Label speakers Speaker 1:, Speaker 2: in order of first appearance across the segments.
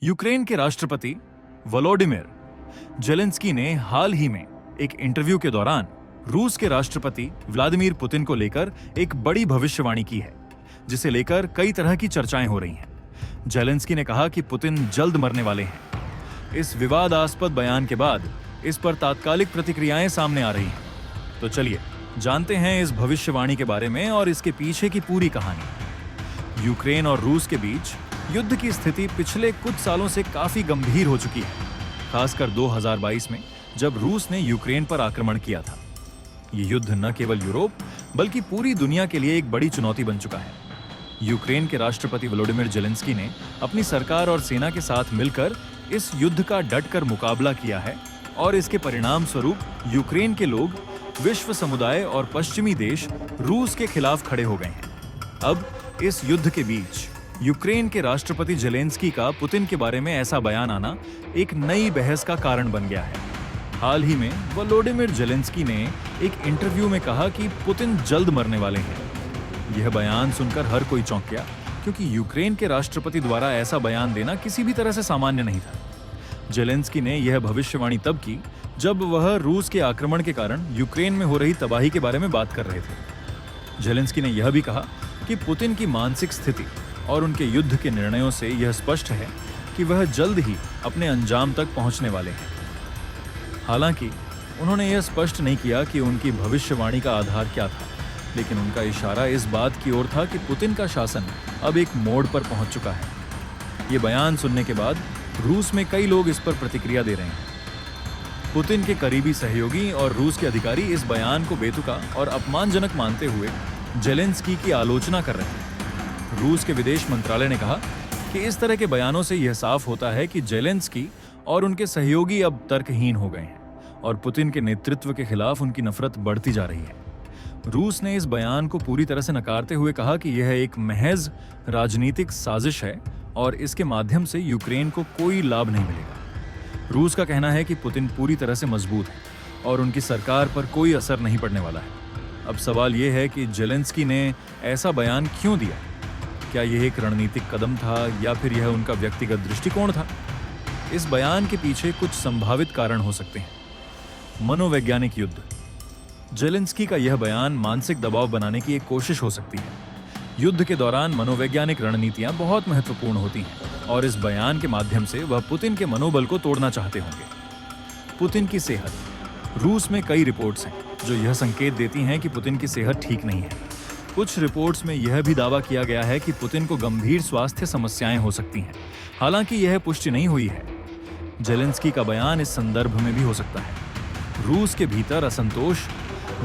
Speaker 1: Ukraine के राष्ट्रपति Volodymyr Zelensky ने हाल ही में एक इंटरव्यू के दौरान रूस के राष्ट्रपति व्लादिमीर पुतिन को लेकर एक बड़ी भविष्यवाणी की है, जिसे लेकर कई तरह की चर्चाएं हो रही हैं। जेलेंस्की ने कहा कि पुतिन जल्द मरने वाले हैं। इस विवादास्पद बयान के बाद इस पर तात्कालिक प्रतिक्रियाएं सामने आ रही हैं। तो चलिए जानते हैं इस भविष्यवाणी के बारे में और इसके पीछे की पूरी कहानी। यूक्रेन और रूस के बीच युद्ध की स्थिति पिछले कुछ सालों से काफी गंभीर हो चुकी है, खासकर 2022 में जब रूस ने यूक्रेन पर आक्रमण किया था। ये युद्ध न केवल यूरोप बल्कि पूरी दुनिया के लिए एक बड़ी चुनौती बन चुका है। यूक्रेन के राष्ट्रपति वोलोडिमिर जेलेंस्की ने अपनी सरकार और सेना के साथ मिलकर इस युद्ध का डटकर मुकाबला किया है और इसके परिणाम स्वरूप यूक्रेन के लोग, विश्व समुदाय और पश्चिमी देश रूस के खिलाफ खड़े हो गए हैं। अब इस युद्ध के बीच यूक्रेन के राष्ट्रपति जेलेंस्की का पुतिन के बारे में ऐसा बयान आना एक नई बहस का कारण बन गया है। हाल ही में वोलोडिमिर जेलेंस्की ने एक इंटरव्यू में कहा कि पुतिन जल्द मरने वाले हैं। यह बयान सुनकर हर कोई चौंक गया, क्योंकि यूक्रेन के राष्ट्रपति द्वारा ऐसा बयान देना किसी भी तरह से सामान्य नहीं था। जेलेंस्की ने यह भविष्यवाणी तब की जब वह रूस के आक्रमण के कारण यूक्रेन में हो रही तबाही के बारे में बात कर रहे थे। जेलेंस्की ने यह भी कहा कि पुतिन की मानसिक स्थिति और उनके युद्ध के निर्णयों से यह स्पष्ट है कि वह जल्द ही अपने अंजाम तक पहुंचने वाले हैं। हालांकि उन्होंने यह स्पष्ट नहीं किया कि उनकी भविष्यवाणी का आधार क्या था, लेकिन उनका इशारा इस बात की ओर था कि पुतिन का शासन अब एक मोड़ पर पहुंच चुका है। ये बयान सुनने के बाद रूस में कई लोग इस पर प्रतिक्रिया दे रहे हैं। पुतिन के करीबी सहयोगी और रूस के अधिकारी इस बयान को बेतुका और अपमानजनक मानते हुए जेलेंस्की की आलोचना कर रहे हैं। रूस के विदेश मंत्रालय ने कहा कि इस तरह के बयानों से यह साफ होता है कि जेलेंस्की और उनके सहयोगी अब तर्कहीन हो गए हैं और पुतिन के नेतृत्व के खिलाफ उनकी नफरत बढ़ती जा रही है। रूस ने इस बयान को पूरी तरह से नकारते हुए कहा कि यह एक महज राजनीतिक साजिश है और इसके माध्यम से यूक्रेन को कोई लाभ नहीं मिलेगा। रूस का कहना है कि पुतिन पूरी तरह से मजबूत है और उनकी सरकार पर कोई असर नहीं पड़ने वाला है। अब सवाल यह है कि जेलेंस्की ने ऐसा बयान क्यों दिया? क्या यह एक रणनीतिक कदम था या फिर यह उनका व्यक्तिगत दृष्टिकोण था? इस बयान के पीछे कुछ संभावित कारण हो सकते हैं। मनोवैज्ञानिक युद्ध। जेलेंस्की का यह बयान मानसिक दबाव बनाने की एक कोशिश हो सकती है। युद्ध के दौरान मनोवैज्ञानिक रणनीतियां बहुत महत्वपूर्ण होती हैं और इस बयान के माध्यम से वह पुतिन के मनोबल को तोड़ना चाहते होंगे। पुतिन की सेहत। रूस में कई रिपोर्ट्स हैं जो यह संकेत देती हैं कि पुतिन की सेहत ठीक नहीं है। कुछ रिपोर्ट्स में यह भी दावा किया गया है कि पुतिन को गंभीर स्वास्थ्य समस्याएं हो सकती हैं। हालांकि यह पुष्टि नहीं हुई है। जेलेंस्की का बयान इस संदर्भ में भी हो सकता है। रूस के भीतर असंतोष।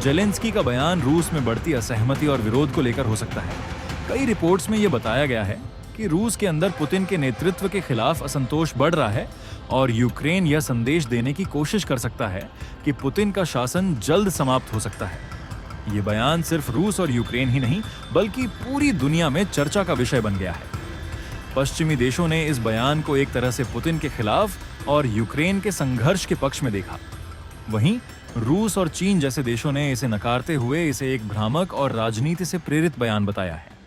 Speaker 1: जेलेंस्की का बयान रूस में बढ़ती असहमति और विरोध को लेकर हो सकता है। कई रिपोर्ट्स में यह बताया गया है कि रूस के अंदर पुतिन के नेतृत्व के खिलाफ असंतोष बढ़ रहा है और यूक्रेन यह संदेश देने की कोशिश कर सकता है कि पुतिन का शासन जल्द समाप्त हो सकता है। ये बयान सिर्फ रूस और यूक्रेन ही नहीं बल्कि पूरी दुनिया में चर्चा का विषय बन गया है। पश्चिमी देशों ने इस बयान को एक तरह से पुतिन के खिलाफ और यूक्रेन के संघर्ष के पक्ष में देखा। वहीं रूस और चीन जैसे देशों ने इसे नकारते हुए इसे एक भ्रामक और राजनीति से प्रेरित बयान बताया है।